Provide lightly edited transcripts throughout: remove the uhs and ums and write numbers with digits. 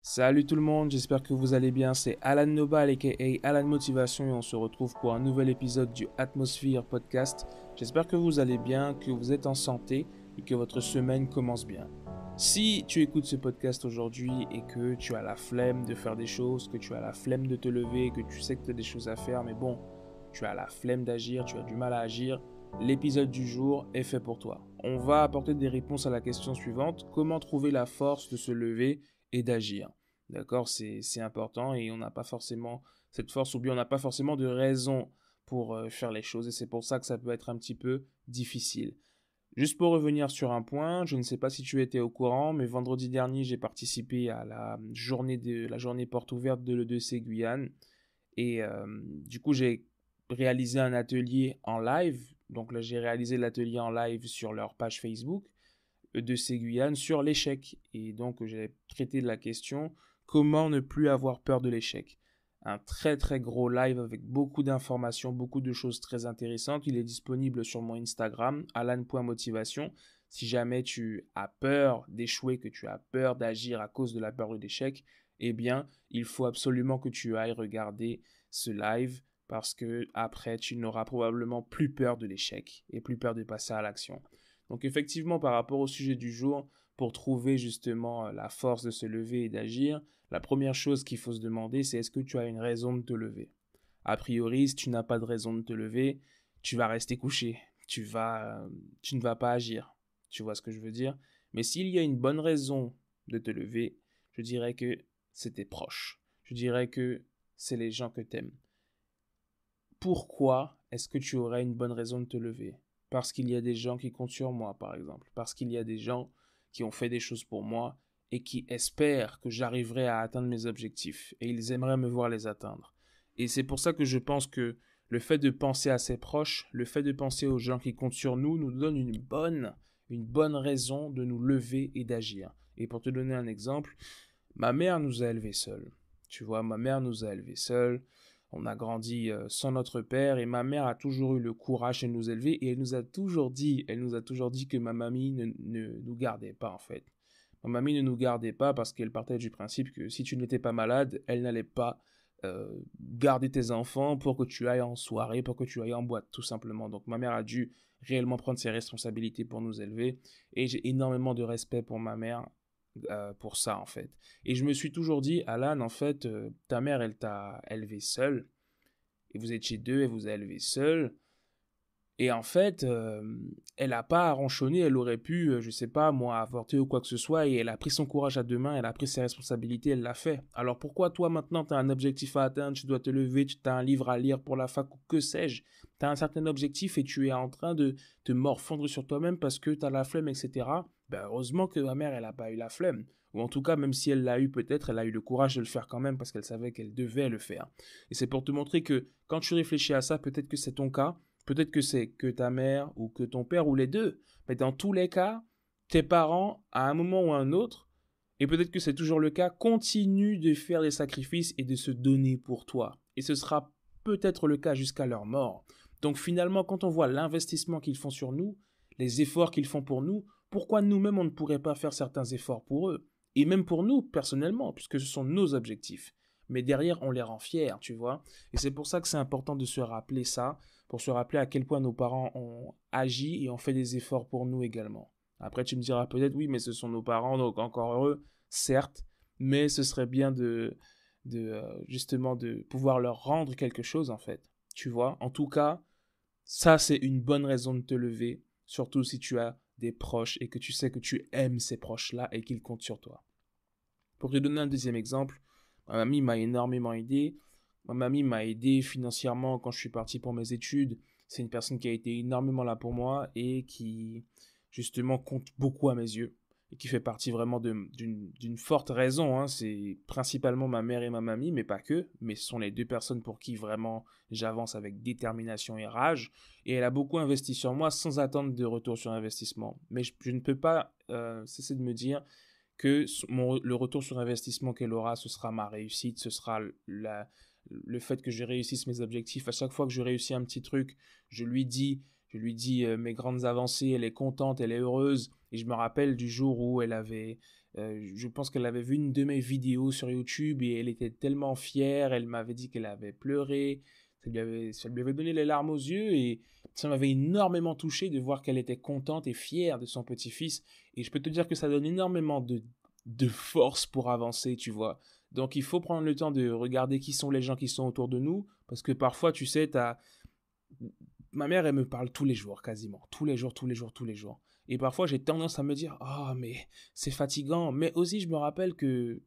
Salut tout le monde, j'espère que vous allez bien, c'est Alan Nobal aka Alan Motivation et on se retrouve pour un nouvel épisode du Atmosphere Podcast. J'espère que vous allez bien, que vous êtes en santé et que votre semaine commence bien. Si tu écoutes ce podcast aujourd'hui et que tu as la flemme de faire des choses, que tu as la flemme de te lever, que tu sais que tu as des choses à faire, mais bon, tu as la flemme d'agir, tu as du mal à agir, l'épisode du jour est fait pour toi. On va apporter des réponses à la question suivante, comment trouver la force de se lever et d'agir. D'accord, c'est important et on n'a pas forcément cette force ou bien on n'a pas forcément de raison pour faire les choses et c'est pour ça que ça peut être un petit peu difficile. Juste pour revenir sur un point, je ne sais pas si tu étais au courant, mais vendredi dernier, j'ai participé à la journée porte ouverte de l'EDC Guyane et du coup, j'ai réalisé un atelier en live. Donc là, j'ai réalisé l'atelier en live sur leur page Facebook de ces Guyane sur l'échec. Et donc, j'ai traité de la question comment ne plus avoir peur de l'échec. Un très très gros live avec beaucoup d'informations, beaucoup de choses très intéressantes. Il est disponible sur mon Instagram, alan.motivation. Si jamais tu as peur d'échouer, que tu as peur d'agir à cause de la peur de l'échec, eh bien, il faut absolument que tu ailles regarder ce live parce que après, tu n'auras probablement plus peur de l'échec et plus peur de passer à l'action. Donc effectivement, par rapport au sujet du jour, pour trouver justement la force de se lever et d'agir, la première chose qu'il faut se demander, c'est est-ce que tu as une raison de te lever. A priori, si tu n'as pas de raison de te lever, tu vas rester couché, tu ne vas pas agir. Tu vois ce que je veux dire? Mais s'il y a une bonne raison de te lever, je dirais que c'est tes proches. Je dirais que c'est les gens que tu aimes. Pourquoi est-ce que tu aurais une bonne raison de te lever? Parce qu'il y a des gens qui comptent sur moi, par exemple. Parce qu'il y a des gens qui ont fait des choses pour moi et qui espèrent que j'arriverai à atteindre mes objectifs. Et ils aimeraient me voir les atteindre. Et c'est pour ça que je pense que le fait de penser à ses proches, le fait de penser aux gens qui comptent sur nous, nous donne une bonne raison de nous lever et d'agir. Et pour te donner un exemple, ma mère nous a élevés seuls. Tu vois, ma mère nous a élevés seuls. On a grandi sans notre père et ma mère a toujours eu le courage de nous élever et elle nous a toujours dit que ma mamie ne nous gardait pas en fait. Ma mamie ne nous gardait pas parce qu'elle partait du principe que si tu n'étais pas malade, elle n'allait pas garder tes enfants pour que tu ailles en soirée, pour que tu ailles en boîte tout simplement. Donc ma mère a dû réellement prendre ses responsabilités pour nous élever et j'ai énormément de respect pour ma mère pour ça en fait. Et je me suis toujours dit, Alan, en fait, ta mère, elle t'a élevé seule, et vous étiez deux, elle vous a élevé seule, et en fait, elle n'a pas ronchonné, elle aurait pu, je sais pas, moi, avorter ou quoi que ce soit, et elle a pris son courage à deux mains, elle a pris ses responsabilités, elle l'a fait. Alors pourquoi toi maintenant, tu as un objectif à atteindre, tu dois te lever, tu as un livre à lire pour la fac ou que sais-je, tu as un certain objectif et tu es en train de te morfondre sur toi-même parce que tu as la flemme, etc. Ben heureusement que ma mère, elle n'a pas eu la flemme. Ou en tout cas, même si elle l'a eu peut-être, elle a eu le courage de le faire quand même parce qu'elle savait qu'elle devait le faire. Et c'est pour te montrer que quand tu réfléchis à ça, peut-être que c'est ton cas, peut-être que c'est que ta mère ou que ton père ou les deux. Mais dans tous les cas, tes parents, à un moment ou à un autre, et peut-être que c'est toujours le cas, continuent de faire des sacrifices et de se donner pour toi. Et ce sera peut-être le cas jusqu'à leur mort. Donc finalement, quand on voit l'investissement qu'ils font sur nous, les efforts qu'ils font pour nous, pourquoi nous-mêmes on ne pourrait pas faire certains efforts pour eux? Et même pour nous, personnellement, puisque ce sont nos objectifs. Mais derrière, on les rend fiers, tu vois. Et c'est pour ça que c'est important de se rappeler ça, pour se rappeler à quel point nos parents ont agi et ont fait des efforts pour nous également. Après, tu me diras peut-être, oui, mais ce sont nos parents, donc encore heureux, certes, mais ce serait bien justement de pouvoir leur rendre quelque chose, en fait. Tu vois, en tout cas, ça, c'est une bonne raison de te lever, surtout si tu as des proches et que tu sais que tu aimes ces proches-là et qu'ils comptent sur toi. Pour te donner un deuxième exemple, ma mamie m'a énormément aidé. Ma mamie m'a aidé financièrement quand je suis parti pour mes études. C'est une personne qui a été énormément là pour moi et qui, justement, compte beaucoup à mes yeux et qui fait partie vraiment d'une forte raison, hein. C'est principalement ma mère et ma mamie, mais pas que. Mais ce sont les deux personnes pour qui vraiment j'avance avec détermination et rage. Et elle a beaucoup investi sur moi sans attendre de retour sur investissement. Mais je ne peux pas cesser de me dire que le retour sur investissement qu'elle aura, ce sera ma réussite, ce sera le fait que je réussisse mes objectifs. À chaque fois que je réussis un petit truc, je lui dis mes grandes avancées, elle est contente, elle est heureuse. Et je me rappelle du jour où elle avait Je pense qu'elle avait vu une de mes vidéos sur YouTube et elle était tellement fière. Elle m'avait dit qu'elle avait pleuré. Ça lui avait donné les larmes aux yeux et ça m'avait énormément touché de voir qu'elle était contente et fière de son petit-fils. Et je peux te dire que ça donne énormément de force pour avancer, tu vois. Donc il faut prendre le temps de regarder qui sont les gens qui sont autour de nous. Parce que parfois, tu sais, ma mère, elle me parle tous les jours, quasiment. Tous les jours, tous les jours, tous les jours. Et parfois, j'ai tendance à me dire, ah, mais c'est fatigant. Mais aussi, je me rappelle que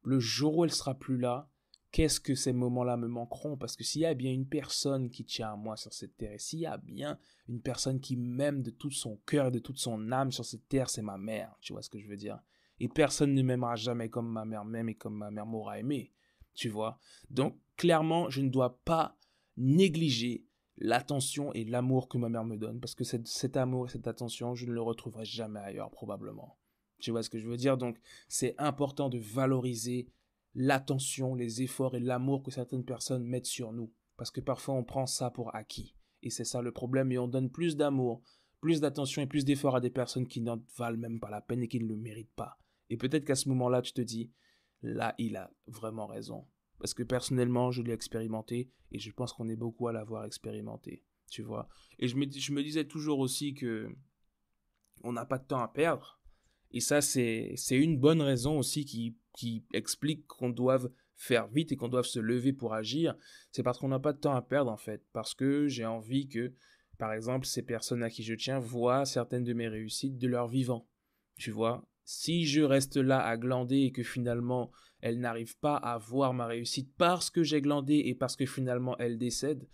le jour où elle sera plus là, qu'est-ce que ces moments-là me manqueront? Parce que s'il y a bien une personne qui tient à moi sur cette terre, et s'il y a bien une personne qui m'aime de tout son cœur, de toute son âme sur cette terre, c'est ma mère. Tu vois ce que je veux dire? Et personne ne m'aimera jamais comme ma mère m'aime et comme ma mère m'aura aimé. Tu vois? Donc, clairement, je ne dois pas négliger l'attention et l'amour que ma mère me donne. Parce que cet amour et cette attention, je ne le retrouverai jamais ailleurs, probablement. Tu vois ce que je veux dire? Donc, c'est important de valoriser l'attention, les efforts et l'amour que certaines personnes mettent sur nous. Parce que parfois, on prend ça pour acquis. Et c'est ça le problème. Et on donne plus d'amour, plus d'attention et plus d'efforts à des personnes qui n'en valent même pas la peine et qui ne le méritent pas. Et peut-être qu'à ce moment-là, tu te dis, là, il a vraiment raison. Parce que personnellement, je l'ai expérimenté et je pense qu'on est beaucoup à l'avoir expérimenté. Tu vois. Et je me disais toujours aussi que on n'a pas de temps à perdre. Et ça, c'est une bonne raison aussi qui explique qu'on doive faire vite et qu'on doive se lever pour agir. C'est parce qu'on n'a pas de temps à perdre, en fait. Parce que j'ai envie que, par exemple, ces personnes à qui je tiens voient certaines de mes réussites de leur vivant. Tu vois, si je reste là à glander et que finalement, elles n'arrivent pas à voir ma réussite parce que j'ai glandé et parce que finalement, elles décèdent,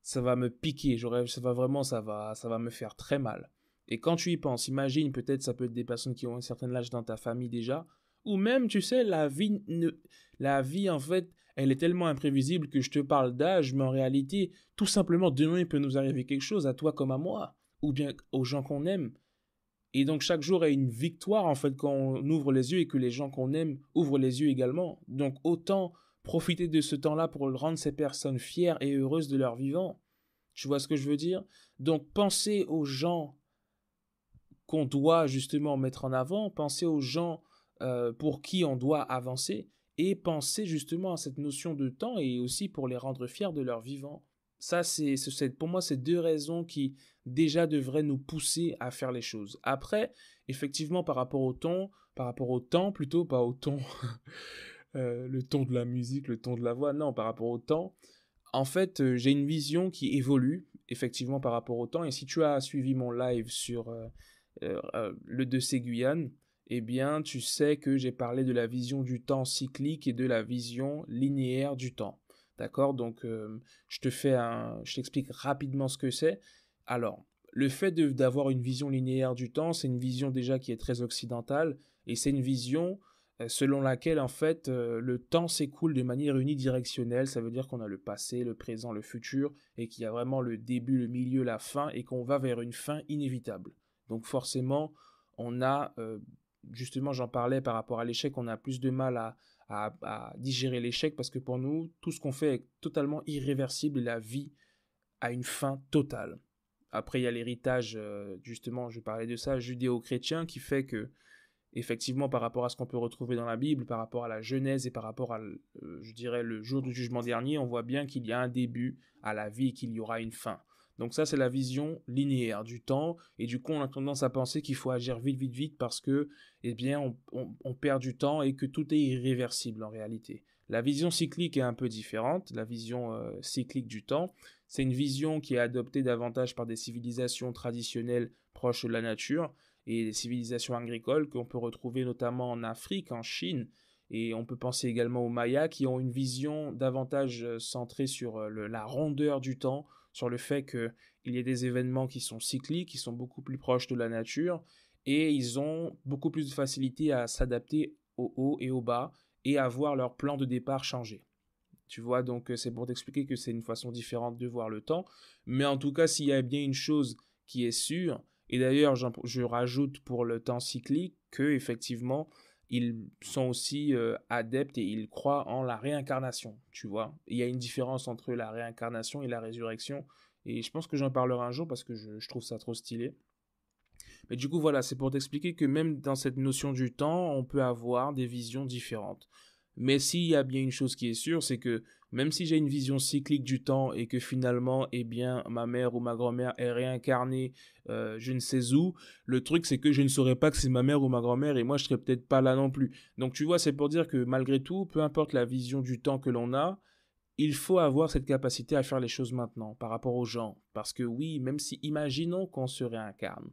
ça va me piquer. Ça va me faire très mal. Et quand tu y penses, imagine, peut-être ça peut être des personnes qui ont un certain âge dans ta famille déjà, ou même, tu sais, la vie, en fait, elle est tellement imprévisible que je te parle d'âge, mais en réalité, tout simplement, demain, il peut nous arriver quelque chose, à toi comme à moi, ou bien aux gens qu'on aime. Et donc, chaque jour est une victoire, en fait, quand on ouvre les yeux et que les gens qu'on aime ouvrent les yeux également. Donc, autant profiter de ce temps-là pour rendre ces personnes fières et heureuses de leur vivant. Tu vois ce que je veux dire? Donc, pensez aux gens qu'on doit justement mettre en avant, penser aux gens pour qui on doit avancer et penser justement à cette notion de temps et aussi pour les rendre fiers de leur vivant. Ça, pour moi, c'est deux raisons qui déjà devraient nous pousser à faire les choses. Après, effectivement, par rapport au temps plutôt, pas au ton, le ton de la musique, le ton de la voix, non, par rapport au temps, en fait, j'ai une vision qui évolue effectivement par rapport au temps. Et si tu as suivi mon live sur le de Guyane, eh bien, tu sais que j'ai parlé de la vision du temps cyclique et de la vision linéaire du temps. D'accord? Donc, je t'explique rapidement ce que c'est. Alors, le fait d'avoir une vision linéaire du temps, c'est une vision déjà qui est très occidentale et c'est une vision selon laquelle en fait le temps s'écoule de manière unidirectionnelle. Ça veut dire qu'on a le passé, le présent, le futur et qu'il y a vraiment le début, le milieu, la fin et qu'on va vers une fin inévitable. Donc forcément, on a, justement j'en parlais par rapport à l'échec, on a plus de mal à digérer l'échec parce que pour nous, tout ce qu'on fait est totalement irréversible et la vie a une fin totale. Après, il y a l'héritage, justement, je parlais de ça, judéo-chrétien, qui fait que, effectivement, par rapport à ce qu'on peut retrouver dans la Bible, par rapport à la Genèse et par rapport à, je dirais, le jour du jugement dernier, on voit bien qu'il y a un début à la vie et qu'il y aura une fin. Donc ça, c'est la vision linéaire du temps. Et du coup, on a tendance à penser qu'il faut agir vite, vite, vite parce que, eh bien, on perd du temps et que tout est irréversible en réalité. La vision cyclique est un peu différente. La vision cyclique du temps, c'est une vision qui est adoptée davantage par des civilisations traditionnelles proches de la nature et des civilisations agricoles qu'on peut retrouver notamment en Afrique, en Chine. Et on peut penser également aux Mayas qui ont une vision davantage centrée sur la rondeur du temps, sur le fait qu'il y ait des événements qui sont cycliques, qui sont beaucoup plus proches de la nature, et ils ont beaucoup plus de facilité à s'adapter au haut et au bas, et à voir leur plan de départ changer. Tu vois, donc c'est pour t'expliquer que c'est une façon différente de voir le temps, mais en tout cas, s'il y a bien une chose qui est sûre, et d'ailleurs je rajoute pour le temps cyclique que effectivement ils sont aussi adeptes et ils croient en la réincarnation, tu vois. Il y a une différence entre la réincarnation et la résurrection, et je pense que j'en parlerai un jour parce que je trouve ça trop stylé. Mais du coup, voilà, c'est pour t'expliquer que même dans cette notion du temps, on peut avoir des visions différentes. Mais s'il y a bien une chose qui est sûre, c'est que même si j'ai une vision cyclique du temps et que finalement, eh bien, ma mère ou ma grand-mère est réincarnée je ne sais où, le truc c'est que je ne saurais pas que c'est ma mère ou ma grand-mère et moi je serais peut-être pas là non plus. Donc tu vois, c'est pour dire que malgré tout, peu importe la vision du temps que l'on a, il faut avoir cette capacité à faire les choses maintenant par rapport aux gens. Parce que oui, même si imaginons qu'on se réincarne,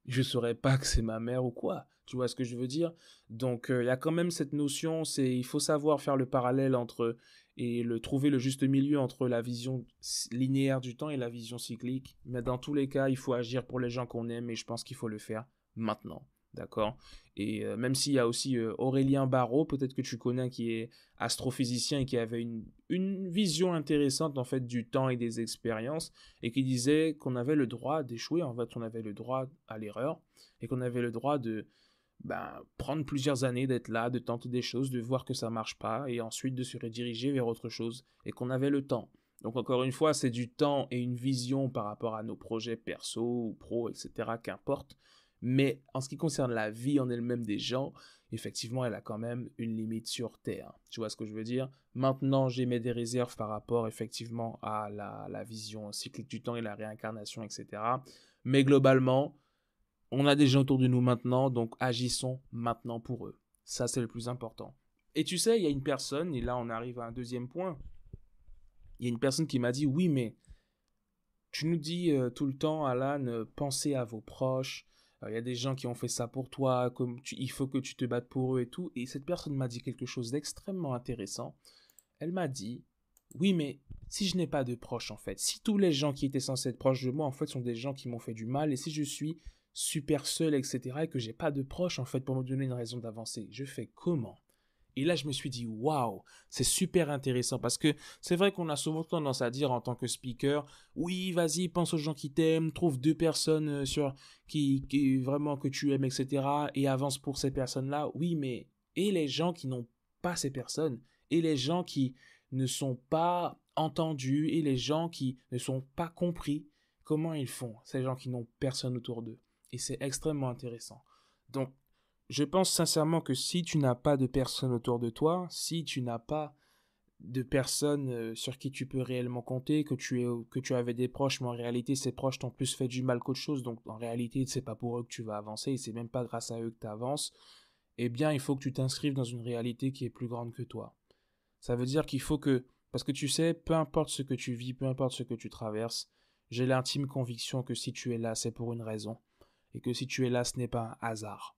je saurais pas que c'est ma mère ou quoi. Tu vois ce que je veux dire? Donc il y a quand même cette notion, c'est il faut savoir faire le parallèle entre et le trouver le juste milieu entre la vision linéaire du temps et la vision cyclique. Mais dans tous les cas, il faut agir pour les gens qu'on aime et je pense qu'il faut le faire maintenant. D'accord? Et même s'il y a aussi Aurélien Barraud, peut-être que tu connais, qui est astrophysicien et qui avait une vision intéressante en fait du temps et des expériences et qui disait qu'on avait le droit d'échouer, en fait, on avait le droit à l'erreur et qu'on avait le droit de prendre plusieurs années, d'être là, de tenter des choses, de voir que ça marche pas et ensuite de se rediriger vers autre chose et qu'on avait le temps. Donc encore une fois, c'est du temps et une vision par rapport à nos projets perso ou pro, etc., qu'importe. Mais en ce qui concerne la vie en elle-même des gens, effectivement, elle a quand même une limite sur Terre. Tu vois ce que je veux dire? Maintenant, j'émets des réserves par rapport effectivement à la vision cyclique du temps et la réincarnation, etc. Mais globalement, on a des gens autour de nous maintenant, donc agissons maintenant pour eux. Ça, c'est le plus important. Et tu sais, il y a une personne, et là on arrive à un deuxième point, il y a une personne qui m'a dit, oui, mais tu nous dis tout le temps, Alan, pensez à vos proches. Il y a des gens qui ont fait ça pour toi, il faut que tu te battes pour eux et tout. Et cette personne m'a dit quelque chose d'extrêmement intéressant. Elle m'a dit, oui, mais si je n'ai pas de proches, en fait, si tous les gens qui étaient censés être proches de moi, en fait, sont des gens qui m'ont fait du mal, et si je suis super seul, etc., et que j'ai pas de proches, en fait, pour me donner une raison d'avancer, je fais comment? Et là, je me suis dit, waouh, c'est super intéressant parce que c'est vrai qu'on a souvent tendance à dire en tant que speaker, oui, vas-y, pense aux gens qui t'aiment, trouve deux personnes qui vraiment que tu aimes, etc. et avance pour ces personnes-là. Oui, mais et les gens qui n'ont pas ces personnes, et les gens qui ne sont pas entendus, et les gens qui ne sont pas compris, comment ils font, ces gens qui n'ont personne autour d'eux. Et c'est extrêmement intéressant. Donc, je pense sincèrement que si tu n'as pas de personnes autour de toi, si tu n'as pas de personnes sur qui tu peux réellement compter, que tu avais des proches, mais en réalité ces proches t'ont plus fait du mal qu'autre chose, donc en réalité c'est pas pour eux que tu vas avancer, et c'est même pas grâce à eux que tu avances, eh bien il faut que tu t'inscrives dans une réalité qui est plus grande que toi. Ça veut dire qu'il faut que, parce que tu sais, peu importe ce que tu vis, peu importe ce que tu traverses, j'ai l'intime conviction que si tu es là, c'est pour une raison, et que si tu es là, ce n'est pas un hasard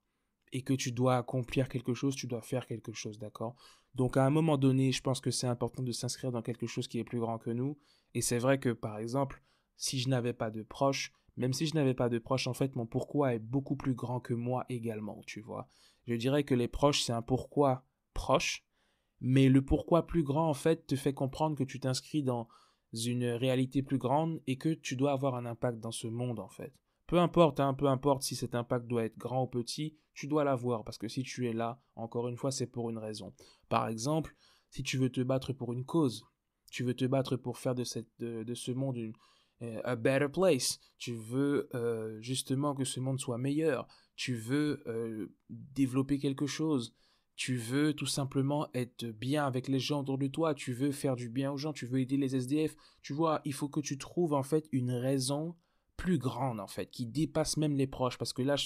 et que tu dois accomplir quelque chose, tu dois faire quelque chose, d'accord? Donc à un moment donné, je pense que c'est important de s'inscrire dans quelque chose qui est plus grand que nous. Et c'est vrai que, par exemple, si je n'avais pas de proches, même si je n'avais pas de proches, en fait, mon pourquoi est beaucoup plus grand que moi également, tu vois. Je dirais que les proches, c'est un pourquoi proche, mais le pourquoi plus grand, en fait, te fait comprendre que tu t'inscris dans une réalité plus grande et que tu dois avoir un impact dans ce monde, en fait. Peu importe, hein, peu importe si cet impact doit être grand ou petit, tu dois l'avoir parce que si tu es là, encore une fois, c'est pour une raison. Par exemple, si tu veux te battre pour une cause, tu veux te battre pour faire de ce monde a better place, tu veux justement que ce monde soit meilleur, tu veux développer quelque chose, tu veux tout simplement être bien avec les gens autour de toi, tu veux faire du bien aux gens, tu veux aider les SDF, tu vois, il faut que tu trouves en fait une raison plus grande en fait, qui dépasse même les proches, parce que là,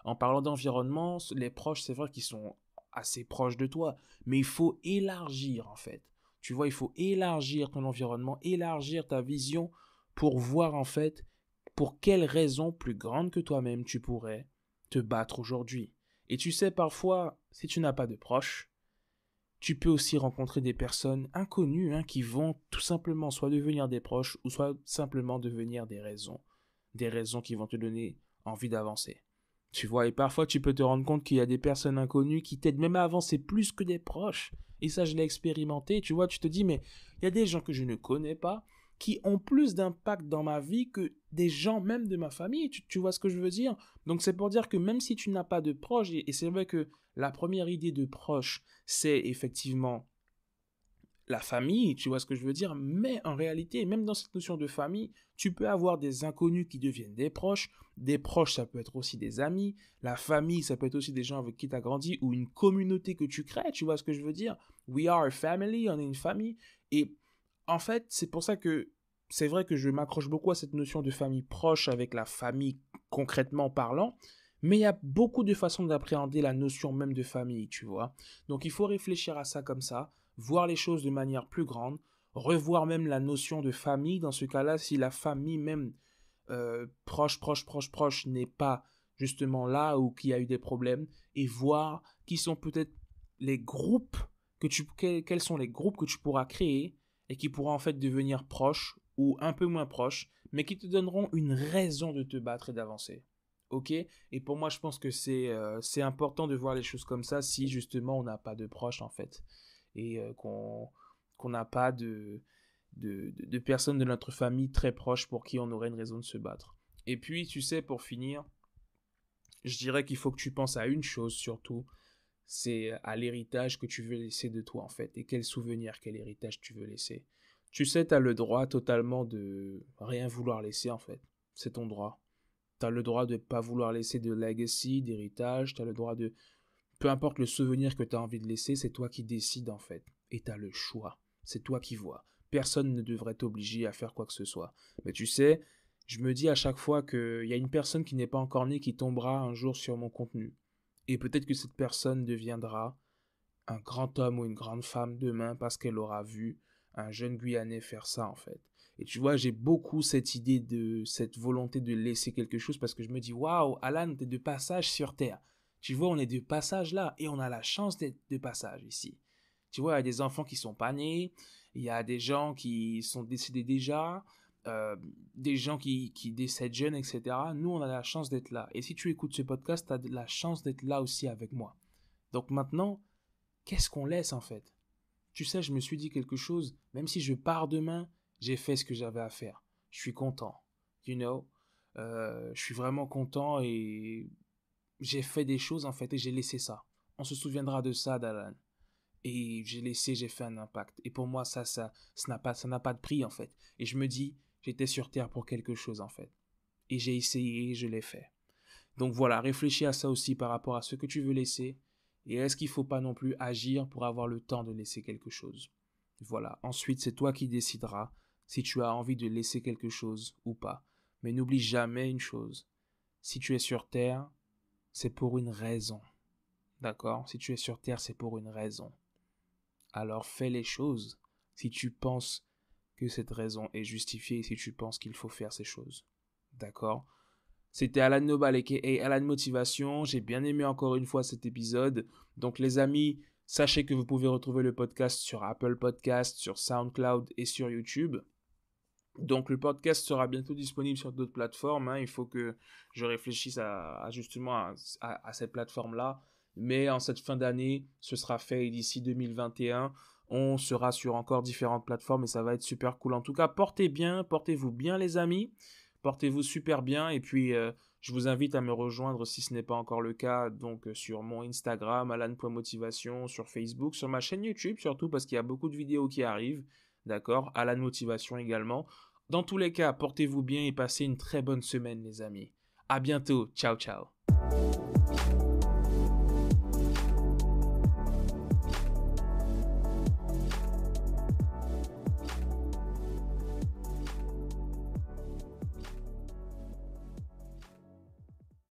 en parlant d'environnement, les proches, c'est vrai qu'ils sont assez proches de toi, mais il faut élargir en fait. Tu vois, il faut élargir ton environnement, élargir ta vision pour voir en fait pour quelle raison plus grande que toi-même tu pourrais te battre aujourd'hui. Et tu sais, parfois, si tu n'as pas de proches, tu peux aussi rencontrer des personnes inconnues hein, qui vont tout simplement soit devenir des proches ou soit simplement devenir des raisons qui vont te donner envie d'avancer. Tu vois, et parfois tu peux te rendre compte qu'il y a des personnes inconnues qui t'aident même à avancer plus que des proches. Et ça, je l'ai expérimenté. Tu vois, tu te dis, mais il y a des gens que je ne connais pas qui ont plus d'impact dans ma vie que des gens même de ma famille. Tu vois ce que je veux dire? Donc c'est pour dire que même si tu n'as pas de proches, et c'est vrai que la première idée de proche, c'est effectivement la famille, tu vois ce que je veux dire? Mais en réalité, même dans cette notion de famille, tu peux avoir des inconnus qui deviennent des proches, ça peut être aussi des amis, la famille, ça peut être aussi des gens avec qui tu as grandi, ou une communauté que tu crées, tu vois ce que je veux dire? We are a family, on est une famille, et en fait, c'est pour ça que c'est vrai que je m'accroche beaucoup à cette notion de famille proche avec la famille concrètement parlant, mais il y a beaucoup de façons d'appréhender la notion même de famille, tu vois. Donc il faut réfléchir à ça comme ça, voir les choses de manière plus grande, revoir même la notion de famille. Dans ce cas-là, si la famille même proche n'est pas justement là ou qu'il y a eu des problèmes, et voir qui sont peut-être les groupes quels sont les groupes que tu pourras créer et qui pourront en fait devenir proches ou un peu moins proches, mais qui te donneront une raison de te battre et d'avancer. Ok? Et pour moi, je pense que c'est important de voir les choses comme ça si justement on n'a pas de proches en fait. Et qu'on n'a pas de personnes de notre famille très proches pour qui on aurait une raison de se battre. Et puis, tu sais, pour finir, je dirais qu'il faut que tu penses à une chose surtout, c'est à l'héritage que tu veux laisser de toi en fait, et quel souvenir, quel héritage tu veux laisser. Tu sais, tu as le droit totalement de rien vouloir laisser en fait, c'est ton droit. Tu as le droit de ne pas vouloir laisser de legacy, d'héritage, tu as le droit de... Peu importe le souvenir que tu as envie de laisser, c'est toi qui décides en fait, et tu as le choix, c'est toi qui vois. Personne ne devrait t'obliger à faire quoi que ce soit. Mais tu sais, je me dis à chaque fois qu'il y a une personne qui n'est pas encore née qui tombera un jour sur mon contenu. Et peut-être que cette personne deviendra un grand homme ou une grande femme demain parce qu'elle aura vu un jeune Guyanais faire ça en fait. Et tu vois, j'ai beaucoup cette idée cette volonté de laisser quelque chose parce que je me dis, waouh, Alan, t'es de passage sur Terre. Tu vois, on est de passage là et on a la chance d'être de passage ici. Tu vois, il y a des enfants qui sont pas nés, il y a des gens qui sont décédés déjà, des gens qui décèdent jeunes, etc. Nous, on a la chance d'être là. Et si tu écoutes ce podcast, tu as la chance d'être là aussi avec moi. Donc maintenant, qu'est-ce qu'on laisse en fait? Tu sais, je me suis dit quelque chose, même si je pars demain, j'ai fait ce que j'avais à faire. Je suis content, you know. Je suis vraiment content et j'ai fait des choses en fait et j'ai laissé ça. On se souviendra de ça, d'Alan. Et j'ai fait un impact. Et pour moi, ça n'a pas de prix en fait. Et je me dis, j'étais sur Terre pour quelque chose en fait. Et j'ai essayé et je l'ai fait. Donc voilà, réfléchis à ça aussi par rapport à ce que tu veux laisser. Et est-ce qu'il ne faut pas non plus agir pour avoir le temps de laisser quelque chose? Voilà, ensuite c'est toi qui décideras si tu as envie de laisser quelque chose ou pas. Mais n'oublie jamais une chose. Si tu es sur Terre, c'est pour une raison. D'accord? Si tu es sur Terre, c'est pour une raison. Alors fais les choses si tu penses que cette raison est justifiée et si tu penses qu'il faut faire ces choses. D'accord? C'était Alan Nobal et Alan Motivation. J'ai bien aimé encore une fois cet épisode. Donc les amis, sachez que vous pouvez retrouver le podcast sur Apple Podcast, sur SoundCloud et sur YouTube. Donc le podcast sera bientôt disponible sur d'autres plateformes. Il faut que je réfléchisse justement à cette plateforme-là. Mais en cette fin d'année, ce sera fait et d'ici 2021, on sera sur encore différentes plateformes et ça va être super cool. En tout cas, portez-vous bien les amis. Portez-vous super bien et puis je vous invite à me rejoindre si ce n'est pas encore le cas donc sur mon Instagram alan.motivation, sur Facebook, sur ma chaîne YouTube surtout parce qu'il y a beaucoup de vidéos qui arrivent, d'accord, Alan Motivation également. Dans tous les cas, portez-vous bien et passez une très bonne semaine les amis. À bientôt, ciao ciao.